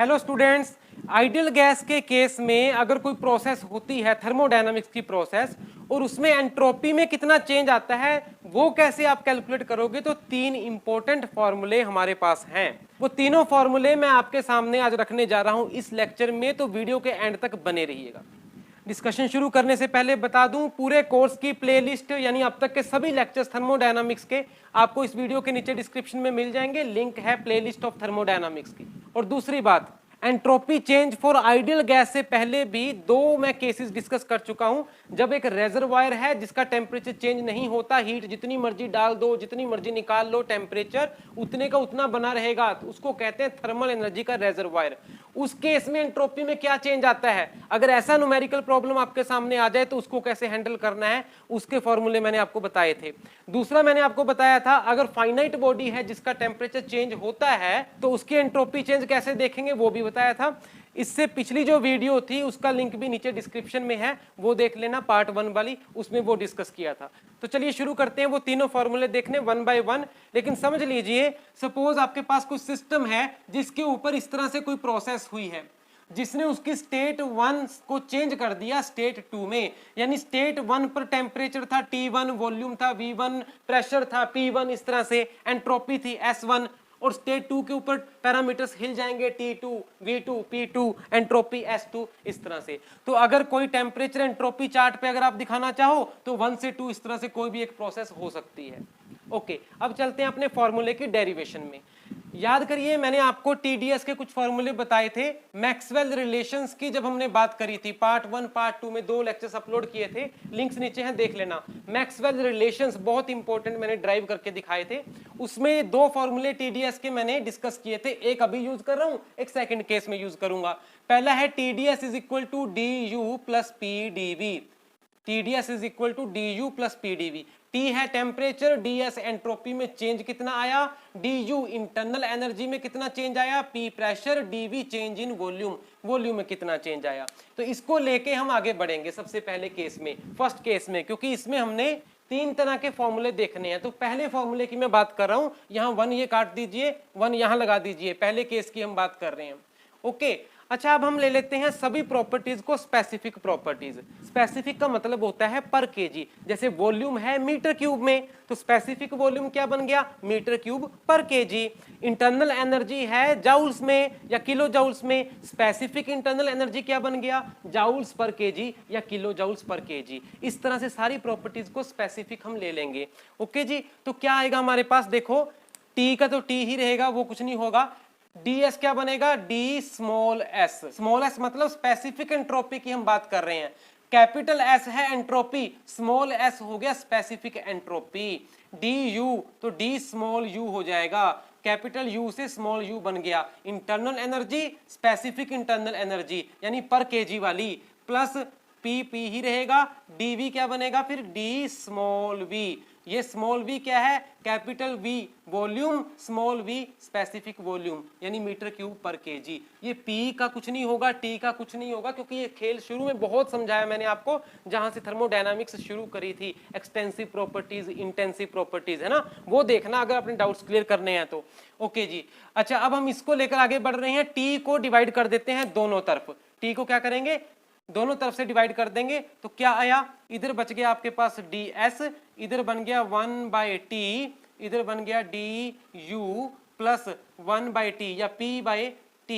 Hello students, ideal gas के case में अगर कोई प्रोसेस होती है थर्मोडायनामिक्स की प्रोसेस और उसमें एंट्रोपी में कितना चेंज आता है वो कैसे आप कैलकुलेट करोगे, तो तीन इंपॉर्टेंट फॉर्मूले हमारे पास हैं। वो तीनों फॉर्मूले मैं आपके सामने आज रखने जा रहा हूं इस लेक्चर में, तो वीडियो के एंड तक बने रहिएगा। डिस्कशन शुरू करने से पहले बता दूं, पूरे कोर्स की प्लेलिस्ट यानी अब तक के सभी लेक्चर्स थर्मोडायनामिक्स के आपको इस वीडियो के नीचे डिस्क्रिप्शन में मिल जाएंगे। लिंक है प्लेलिस्ट ऑफ थर्मोडायनामिक्स की। और दूसरी बात, entropy change for ideal gas से पहले भी दो मैं केसेस डिस्कस कर चुका हूं। जब एक रेजरवायर है जिसका टेम्परेचर चेंज नहीं होता, हीट जितनी मर्जी डाल दो, जितनी मर्जी निकाल लो, टेम्परेचर उतने का उतना बना रहेगा, तो उसको कहते हैं थर्मल एनर्जी का रेजरवायर। उस केस में एंट्रोपी में क्या चेंज आता है, अगर ऐसा न्यूमेरिकल प्रॉब्लम आपके सामने आ जाए तो उसको कैसे हैंडल करना है, उसके फॉर्मूले मैंने आपको बताए थे। दूसरा मैंने आपको बताया था, अगर फाइनाइट बॉडी है जिसका टेम्परेचर चेंज होता है तो उसकी एंट्रोपी चेंज कैसे देखेंगे वो भी बताया था। इससे पिछली जो वीडियो थी उसका लिंक भी नीचे डिस्क्रिप्शन में है, वो देख लेना, पार्ट 1 वाली, उसमें वो डिस्कस किया था। तो चलिए शुरू करते हैं वो तीनों फॉर्मूले देखने वन बाय वन। लेकिन समझ लीजिए, सपोज आपके पास कोई सिस्टम है जिसके ऊपर इस तरह से कोई प्रोसेस हुई है जिसने उसकी स्टेट 1 को चेंज कर दिया स्टेट 2 में। यानी स्टेट 1 पर टेम्परेचर था T1, वॉल्यूम था V1, प्रेशर था P1, इस तरह से एंट्रोपी थी S1, और स्टेट 2 के ऊपर पैरामीटर्स हिल जाएंगे T2, V2, P2, entropy S2, इस तरह से। तो अगर कोई टेम्परेचर एंट्रोपी चार्ट पे अगर आप दिखाना चाहो तो 1 से 2 इस तरह से कोई भी एक प्रोसेस हो सकती है। ओके, अब चलते हैं अपने फॉर्मूले की डेरिवेशन में। याद करिए, मैंने आपको टीडीएस के कुछ फॉर्मूले बताए थे मैक्सवेल रिलेशंस की, जब हमने बात करी थी पार्ट 1 पार्ट 2 में, 2 लेक्चर्स अपलोड किए थे, लिंक्स नीचे हैं, देख लेना। मैक्सवेल रिलेशंस बहुत इंपॉर्टेंट, मैंने ड्राइव करके दिखाए थे। उसमें 2 फॉर्मूले टीडीएस के मैंने डिस्कस किए थे, एक अभी यूज कर रहा हूं, एक सेकंड केस में यूज करूंगा। पहला है TDS is equal to D U plus P D V. TDS is equal to D U plus P D V. T है टेम्परेचर, DS एंट्रोपी में चेंज कितना आया, DU इंटरनल एनर्जी में कितना चेंज आया, P pressure, DV change in volume, volume में कितना change आया। तो इसको लेके हम आगे बढ़ेंगे सबसे पहले केस में, फर्स्ट केस में, क्योंकि इसमें हमने 3 तरह के फॉर्मूले देखने हैं। तो पहले फॉर्मूले की मैं बात कर रहा हूं, यहां 1 ये काट दीजिए, 1 यहां लगा दीजिए, पहले केस की हम बात कर रहे हैं। ओके, अच्छा, अब हम ले लेते हैं सभी प्रॉपर्टीज को स्पेसिफिक प्रॉपर्टीज। स्पेसिफिक का मतलब होता है पर केजी। जैसे वॉल्यूम है मीटर क्यूब में, तो स्पेसिफिक वॉल्यूम क्या बन गया, मीटर क्यूब पर केजी। इंटरनल एनर्जी है जाउल्स में या किलो जाउल्स में, स्पेसिफिक इंटरनल एनर्जी क्या बन गया, जाउल्स पर केजी या किलो जाउल्स पर केजी। इस तरह से सारी प्रॉपर्टीज को स्पेसिफिक हम ले लेंगे। ओके जी, तो क्या आएगा हमारे पास, देखो टी का तो टी ही रहेगा, वो कुछ नहीं होगा। ds क्या बनेगा, D small S. Small S मतलब स्पेसिफिक एंट्रोपी की हम बात कर रहे हैं। कैपिटल एस है एंट्रोपी, स्मॉल एस हो गया स्पेसिफिक एंट्रोपी। डी यू तो डी स्मॉल यू हो जाएगा, कैपिटल यू से स्मॉल यू बन गया। Internal energy specific internal energy यानी पर केजी वाली, प्लस पी पी ही रहेगा, डीवी क्या बनेगा फिर, डी स्मॉल वी। ये स्मॉल वी क्या है, capital V volume, small V specific volume यानी मीटर क्यूब पर केजी। ये पी का कुछ नहीं होगा, टी का कुछ नहीं होगा, क्योंकि ये खेल शुरू में बहुत समझाया मैंने आपको, जहां से थर्मोडायनामिक्स शुरू करी थी, एक्सटेंसिव प्रॉपर्टीज, इंटेंसिव प्रॉपर्टीज, है ना, वो देखना अगर अपने डाउट्स क्लियर करने हैं तो। ओके जी, अच्छा, अब हम इसको लेकर आगे बढ़ रहे हैं। टी को डिवाइड कर देते हैं दोनों तरफ। टी को क्या करेंगे, दोनों तरफ से डिवाइड कर देंगे, तो क्या आया, इधर बच गया आपके पास ds, इधर बन गया 1/t, इधर बन गया du प्लस 1/t या p/t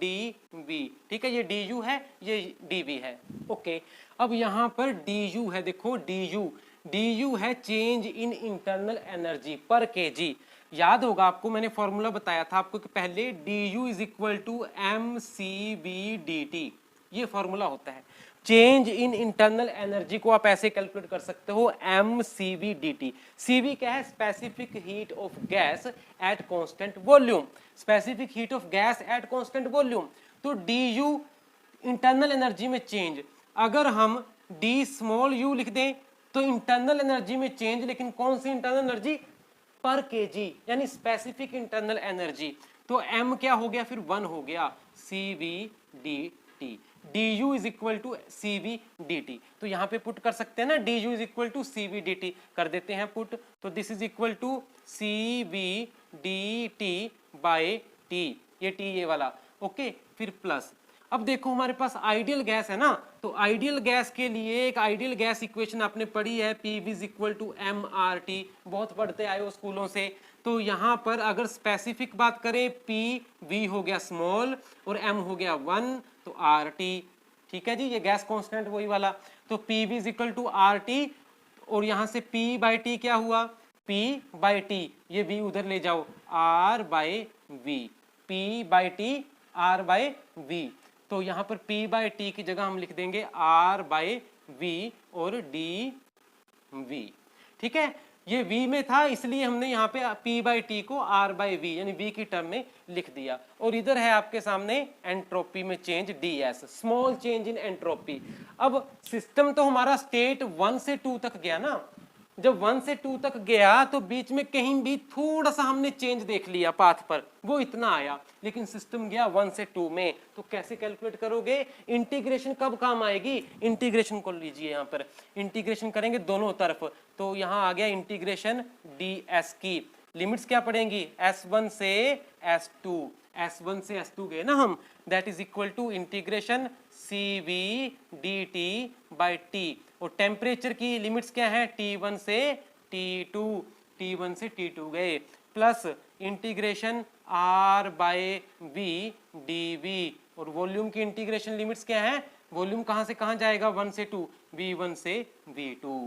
dv। ठीक है, ये du है, ये dv है। ओके, अब यहां पर du है, देखो du है चेंज इन इंटरनल एनर्जी पर केजी। याद होगा आपको, मैंने फॉर्मूला बताया था आपको कि पहले du is equal to mcv/dt, ये फॉर्मूला होता है। चेंज इन इंटरनल एनर्जी को आप ऐसे कैलकुलेट कर सकते हो, mcv/dt। cv क्या है, specific heat of gas at constant volume, specific heat of gas at constant volume. तो du इंटरनल एनर्जी में चेंज, अगर हम d स्मॉल u लिख दें तो इंटरनल एनर्जी में चेंज, लेकिन कौन सी इंटरनल एनर्जी, पर केजी यानी स्पेसिफिक इंटरनल एनर्जी। तो m क्या हो गया फिर, 1 हो गया, cv/dt। du is equal to cv/dt, तो यहां पे पुट कर सकते हैं ना, du is equal to cv/dt कर देते हैं पुट, तो this is equal to cv/dt by t। ये टी ये वाला, ओके, फिर प्लस। अब देखो हमारे पास आइडियल गैस है ना, तो आइडियल गैस के लिए एक आइडियल गैस इक्वेशन आपने पढ़ी है, PV is equal to MRT, बहुत पढ़ते आए हो स्कूलों से। तो यहाँ पर अगर स्पेसिफिक बात करें, PV हो गया स्मॉल और M हो गया 1, तो RT, ठीक है जी, ये गैस कांस्टेंट वही वाला। तो PV is equal to RT, और यहाँ से P/T क्या हुआ, P/T, ये V उधर ले जाओ, R/V, P/T R/V। तो यहाँ पर P/T की जगह हम लिख देंगे R/V और dV, ठीक है। ये V में था इसलिए हमने यहाँ पे P/T को R/V यानी V की टर्म में लिख दिया। और इधर है आपके सामने एंट्रोपी में change DS, small change in entropy. अब सिस्टम तो हमारा स्टेट 1 से 2 तक गया ना, जब 1 से 2 तक गया तो बीच में कहीं भी थोड़ा सा हमने चेंज देख लिया पाथ पर, वो इतना आया, लेकिन सिस्टम गया 1 से 2 में। तो कैसे कैलकुलेट करोगे, इंटीग्रेशन कब काम आएगी, इंटीग्रेशन को लीजिए, यहाँ पर इंटीग्रेशन करेंगे दोनों तरफ, तो यहाँ आ गया इंटीग्रेशन ds की लिमिट्स क्या पड़ेंगी, S1 से S2, S1 से S2 गए ना हम, that is equal to integration CV dt by T. और टेम्परेचर की लिमिट्स क्या है, T1 से T2, T1 से T2 गए, प्लस इंटीग्रेशन R/V dV। और वॉल्यूम की इंटीग्रेशन लिमिट्स क्या है, वॉल्यूम कहाँ से कहाँ जाएगा, 1 से 2, V1 से V2,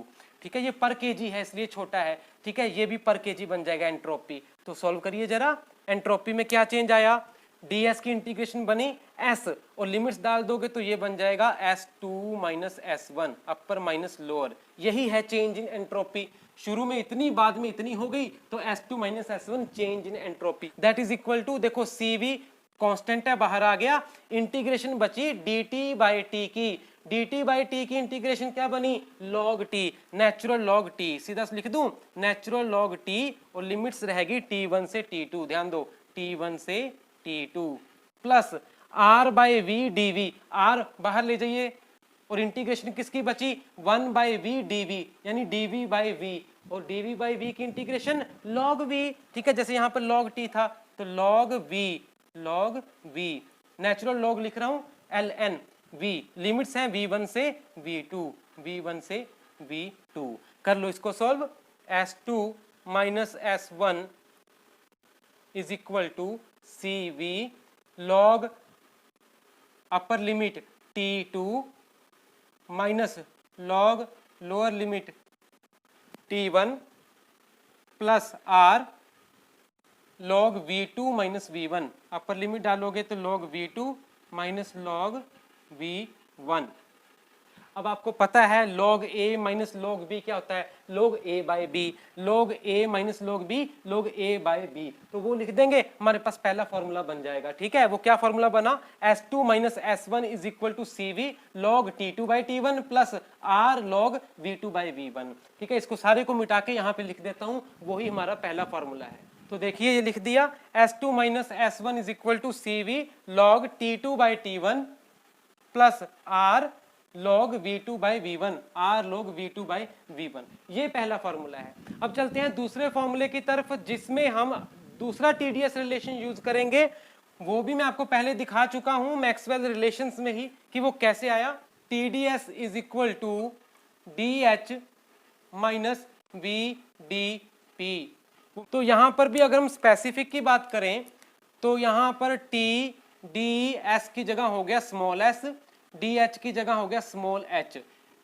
ठीक है। ये पर केजी है इसलिए छोटा है, ठीक है, ये भी पर केजी बन जाएगा एंट्रोपी। तो सॉल्व करिए जरा, एंट्रोपी में क्या चेंज आया, ds की इंटीग्रेशन बनी s, और लिमिट्स डाल दोगे तो ये बन जाएगा S2 माइनस S1, अपर माइनस लोअर, यही है चेंज इन एंट्रोपी। शुरू में इतनी, बाद में इतनी हो गई, तो S2 minus S1 change in entropy, that is equal to, देखो CV कांस्टेंट है बाहर आ गया, इंटीग्रेशन बची dt/t की, dt/t की इंटीग्रेशन क्या बनी, log t, natural log t, सीधा लिख दूं नेचुरल log t, और लिमिट्स रहेगी T1 से T2, ध्यान दो T1 से T2, plus R/V dV, R बाहर ले जाइए, और इंटीग्रेशन किसकी बची, 1/V dV यानी dV/V, और dV/V की इंटीग्रेशन log V, ठीक है, जैसे यहाँ पर log t था तो log V, नेचुरल log लिख रहा हूं ln V, लिमिट्स हैं V1 से V2, V1 से V2, कर लो इसको solve, S2 minus S1 is equal to CV log upper limit T2 minus log lower limit T1 plus R log V2 minus V1, upper limit डालोगे तो log V2 minus log V1। अब आपको पता है log A minus log B क्या होता है, log A by B, log A minus log B, log A by B, तो वो लिख देंगे, हमारे पास पहला फॉर्मूला बन जाएगा, ठीक है। वो क्या फॉर्मूला बना, S2 minus S1 is equal to CV log T2 by T1 plus R log V2 by V1, ठीक है। इसको सारे को मिटा के यहाँ पे लिख देता हूँ, वही हमारा पहला फॉर्मूला है। तो देखिए ये लिख दिया, S2 minus S1 is equal to CV log T2 by T1 plus R log V2 by V1, R log V2 by V1, ये पहला फॉर्मूला है। अब चलते हैं दूसरे फॉर्मूले की तरफ, जिसमें हम दूसरा TDS रिलेशन यूज करेंगे, वो भी मैं आपको पहले दिखा चुका हूं मैक्सवेल रिलेशंस में ही कि वो कैसे आया। TDS is equal to DH minus VDP। तो यहां पर भी अगर हम स्पेसिफिक की बात करें तो यहां पर TDS की जगह हो गया स्मॉल s, DH की जगह हो गया स्मॉल h,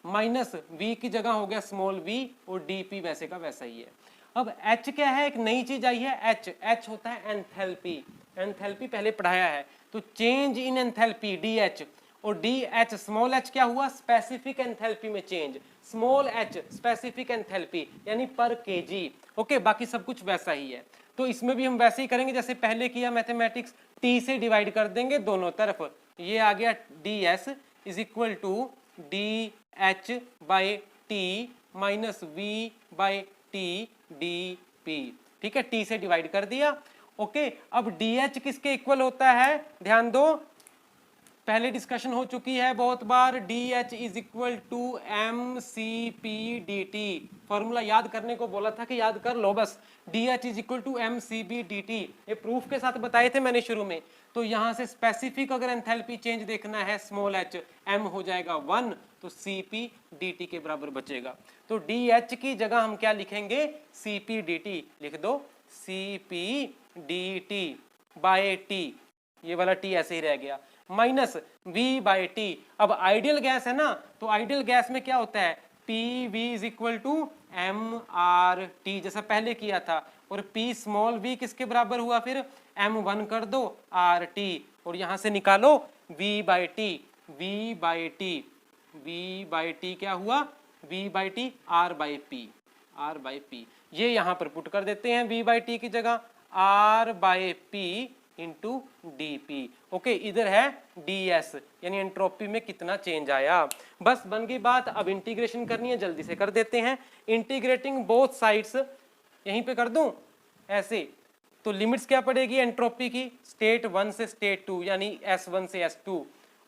माइनस V की जगह हो गया स्मॉल v, और DP वैसे का वैसा ही है। अब H क्या है, एक नई चीज आई है, H होता है एंथैल्पी, एंथैल्पी पहले पढ़ाया है, तो चेंज इन एंथैल्पी DH, और DH स्मॉल h क्या हुआ, स्पेसिफिक एंथैल्पी में change, small h specific enthalpy यानी पर केजी, ओके, बाकी सब कुछ वैसा ही है। तो इसमें भी हम वैसे ही करेंगे जैसे पहले किया मैथमेटिक्स, T से डिवाइड कर देंगे दोनों तरफ, ये आ गया DS is equal to DH by T minus V by T DP, ठीक है, T से डिवाइड कर दिया, ओके। अब DH किसके इक्वल होता है, ध्यान दो, पहले डिस्कशन हो चुकी है बहुत बार, d H is equal to M c P D t. Formula याद करने को बोला था कि याद कर लो बस, D H is equal to M C B D T, ये प्रूफ के साथ बताए थे मैंने शुरू में। तो यहाँ से स्पेसिफिक अगर एंथैल्पी चेंज देखना है स्मॉल एच, एम हो जाएगा 1, तो सी पी डी टी के बराबर बचेगा। तो डी एच की जगह हम क्या लिखेंगे, सी पी डी टी लिख दो, C P D T by T, ये वाला टी ऐसे ही रह गया, माइनस वी बाय टी। अब आइडियल गैस है ना, तो आइडियल गैस में क्या होता है, P V is equal to M R T, जैसा पहले किया था। और पी स्मॉल वी किसके बराबर हुआ, फिर m1 कर दो आर टी, और यहां से निकालो v by T, v by T, v by T क्या हुआ, v by T r by P, r by P. ये यहां पर पुट कर देते हैं v बाई टी की जगह r by P into D P. Okay, इधर है ds, यानी एंट्रोपी में कितना चेंज आया। बस बन गई बात। अब इंटीग्रेशन करनी है, जल्दी से कर देते हैं। इंटीग्रेटिंग बोथ साइड्स, यहीं पे कर दूं ऐसे, तो लिमिट्स क्या पड़ेगी एंट्रोपी की, स्टेट 1 से स्टेट 2 यानी S1 से S2,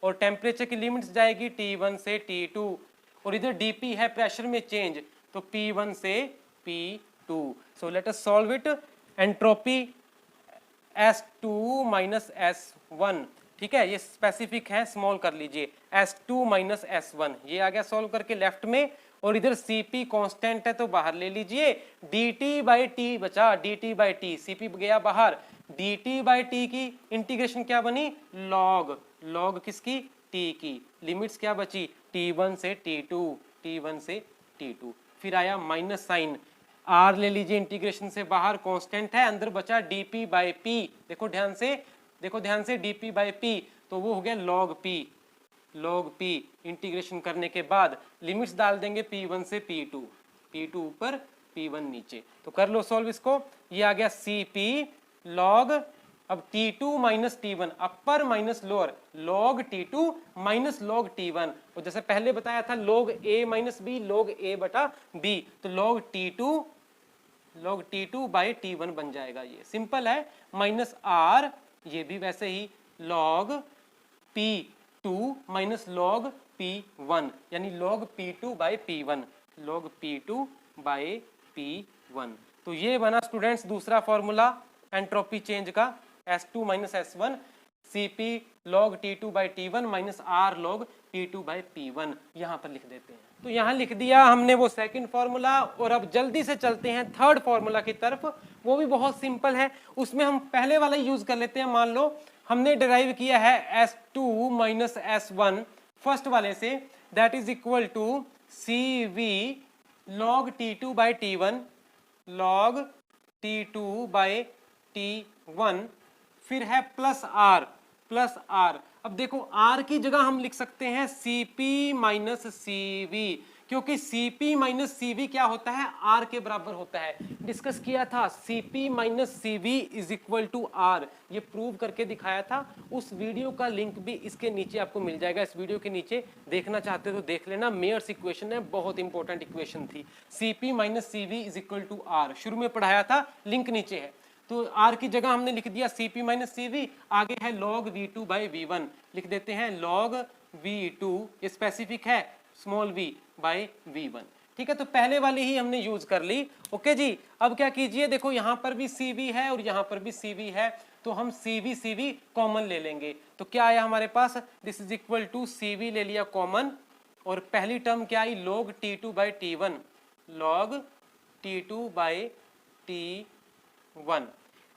और टेम्परेचर की लिमिट्स जाएगी T1 से T2, और इधर dp है प्रेशर में चेंज, तो P1 से P2। So let us solve it. Entropy S2 minus S1, ठीक है, ये स्पेसिफिक है, स्मॉल कर लीजिए, S2 माइनस S1, ये आ गया सॉल्व करके लेफ्ट में। और इधर Cp कांस्टेंट है तो बाहर ले लीजिए, dt बाई टी बचा, dt बाई टी, Cp गया बाहर, dt बाई टी की इंटीग्रेशन क्या बनी, log, log किसकी, t की, लिमिट्स क्या बची, T1 से T2, T1 से T2, फिर आया माइनस साइन, r ले लीजिए इंटीग्रेशन से बाहर, कांस्टेंट है, अंदर बचा dp बाई p, देखो ध्यान से, देखो ध्यान से, dp बाई p, तो वो हो गया log p, log p। Integration करने के बाद लिमिट्स डाल देंगे P1 से P2, P2 ऊपर P1 नीचे, तो कर लो सॉल्व इसको। ये आ गया Cp log, अब T2 माइनस T1, अपर minus lower, log T2 minus log T1, और जैसे पहले बताया था log A minus B, log A बटा B, तो log T2 बाई T1 बन जाएगा, ये सिंपल है। माइनस R, ये भी वैसे ही log P2 minus log P1, यानी log P2 by P1, log P2 by P1। तो ये बना स्टूडेंट्स दूसरा फॉर्मूला एंट्रोपी चेंज का, S2 minus S1, Cp log T2 by T1 minus R log P2 by P1, यहाँ पर लिख देते हैं। तो यहाँ लिख दिया हमने वो सेकंड फॉर्मूला, और अब जल्दी से चलते हैं थर्ड फॉर्मूला की तरफ। वो भी बहुत सिंपल है, उसमें हम पहले वाला यूज कर लेते हैं। मान लो हमने डिराइव किया है S2 माइनस S1 फर्स्ट वाले से, that is equal to Cv log T2 by T1 log T2 by T1, फिर है प्लस R, प्लस R। अब देखो R की जगह हम लिख सकते हैं Cp माइनस Cv, क्योंकि Cp माइनस Cv क्या होता है, R के बराबर होता है। डिस्कस किया था Cp minus Cv is equal to R, ये प्रूव करके दिखाया था। उस वीडियो का लिंक भी इसके नीचे आपको मिल जाएगा, इस वीडियो के नीचे, देखना चाहते हो तो देख लेना। मेयर्स इक्वेशन है, बहुत इंपॉर्टेंट इक्वेशन थी। Cp minus Cv is equal to R, शुरू में पढ़ाया था, लिंक नीचे है। तो R की जगह हमने लिख दिया Cp माइनस Cv, आगे है log V2 बाई V1, लिख देते हैं log V2, ये स्पेसिफिक है, स्मॉल v बाई V1, ठीक है। तो पहले वाली ही हमने यूज कर ली। ओके जी, अब क्या कीजिए, देखो यहाँ पर भी Cv है और यहाँ पर भी Cv है, तो हम Cv कॉमन ले लेंगे। तो क्या आया हमारे पास, this is equal to Cv ले लिया कॉमन, और पहली टर्म क्या आई, log T2 by T1, log T2 by T1,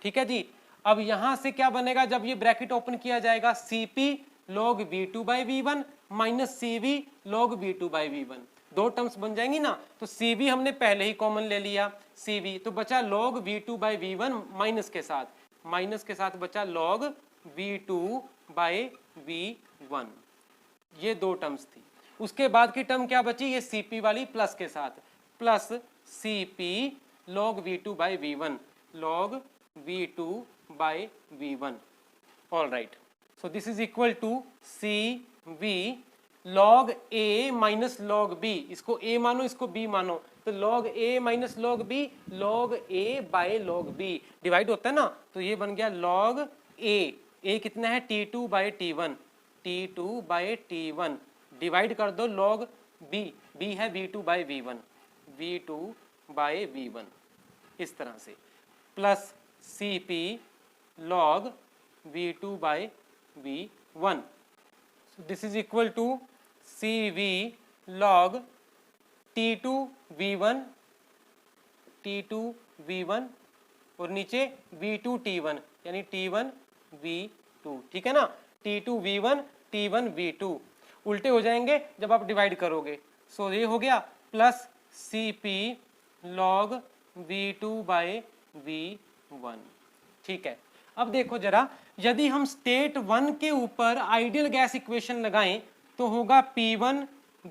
ठीक है जी। अब यहां से क्या बनेगा, जब ये ब्रैकेट ओपन किया जाएगा, Cp log V2 by V1 minus Cv log V2 by V1, दो टर्म्स बन जाएंगी ना। तो Cv हमने पहले ही कॉमन ले लिया, Cv, तो बचा log V2 by V1 minus के साथ बचा log V2 बाई V1, ये दो टर्म्स थी। उसके बाद की टर्म क्या बची, ये Cp वाली प्लस के साथ, plus Cp log V2 by V1 log V2 by V1, all right, so this is equal to Cv log A minus log B, इसको A मानो इसको B मानो, तो log A minus log B log A by log B divide होता है ना, तो ये बन गया log A, A कितना है T2 by T1 T2 by T1, divide कर दो log B, B है V2 by V1, V2 by V1 इस तरह से, plus CP log V2 by V1, this is equal to CV log T2 V1, T2 V1 और नीचे V2 T1 यानी T1 V2, ठीक है ना, T2 V1 T1 V2 उल्टे हो जाएंगे जब आप डिवाइड करोगे। सो ये हो गया plus CP log V2 by V1, ठीक है। अब देखो जरा, यदि हम स्टेट 1 के ऊपर आइडियल गैस इक्वेशन लगाएं तो होगा P1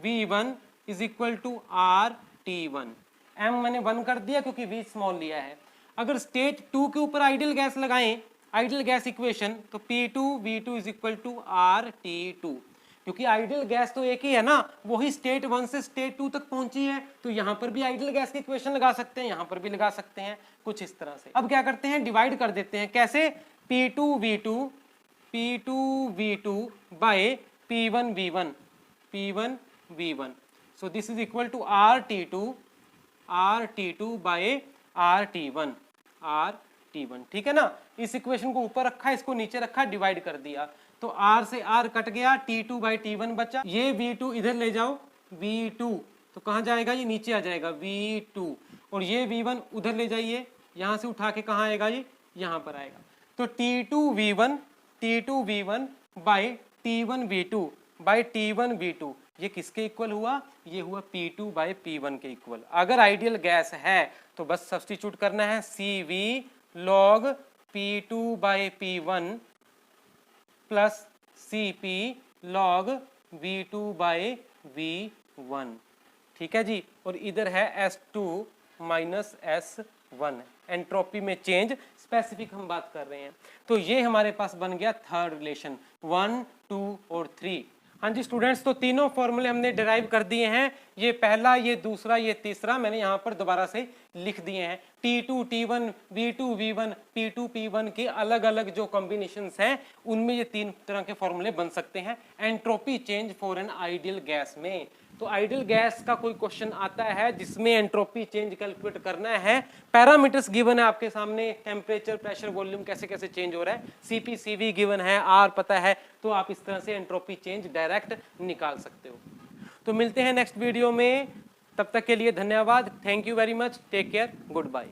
V1 is equal to RT1, M मैंने 1 कर दिया क्योंकि V स्मॉल लिया है। अगर स्टेट 2 के ऊपर आइडियल गैस लगाएं, आइडियल गैस इक्वेशन, तो P2 V2 is equal to RT2, क्योंकि आइडियल गैस तो एक ही है ना, वही स्टेट 1 से स्टेट 2 तक पहुंची है, तो यहां पर भी आइडियल गैस की इक्वेशन लगा सकते हैं, यहां पर भी लगा सकते हैं, कुछ इस तरह से। अब क्या करते हैं, डिवाइड कर देते हैं, कैसे, P2 V2 by P1 V1, so this is equal to RT2 by RT1, ठीक है ना। इस इक्वेशन को ऊपर रखा, इसको नीचे रखा, डिवाइड कर दिया, तो R से R कट गया, T2 बाई T1 बचा, ये V2 इधर ले जाओ, V2 तो कहाँ जाएगा, ये नीचे आ जाएगा V2, और ये V1 उधर ले जाइए, यहाँ से उठा के कहाँ आएगा, ये यहाँ पर आएगा। तो T2 V1 by T1 V2 ये किसके इक्वल हुआ, ये हुआ P2 बाई P1 के इक्वल। अगर आइडियल गैस है तो बस सब्स्टिट्यूट करना है, CV log P2 by P1 plus CP log V2 by V1, ठीक है जी। और इधर है S2 माइनस S1, एंट्रोपी में चेंज, स्पेसिफिक हम बात कर रहे हैं। तो ये हमारे पास बन गया थर्ड रिलेशन, 1, 2 और 3। हाँ जी स्टूडेंट्स, तो तीनों फॉर्मूले हमने डिराइव कर दिए हैं, ये पहला, ये दूसरा, ये तीसरा मैंने यहाँ पर दोबारा से लिख दिए हैं। T2 T1 V2 V1 P2 P1 के अलग अलग जो कॉम्बिनेशंस हैं उनमें ये तीन तरह के फॉर्मूले बन सकते हैं entropy change for an ideal gas में। तो आइडियल गैस का कोई क्वेश्चन आता है जिसमें एंट्रोपी चेंज कैलकुलेट करना है, पैरामीटर्स गिवन है आपके सामने, टेम्परेचर, प्रेशर, वॉल्यूम कैसे कैसे चेंज हो रहा है, CP CV गिवन है, R पता है, तो आप इस तरह से एंट्रोपी चेंज डायरेक्ट निकाल सकते हो। तो मिलते हैं नेक्स्ट वीडियो में, तब तक के लिए धन्यवाद, thank you very much, take care, good bye.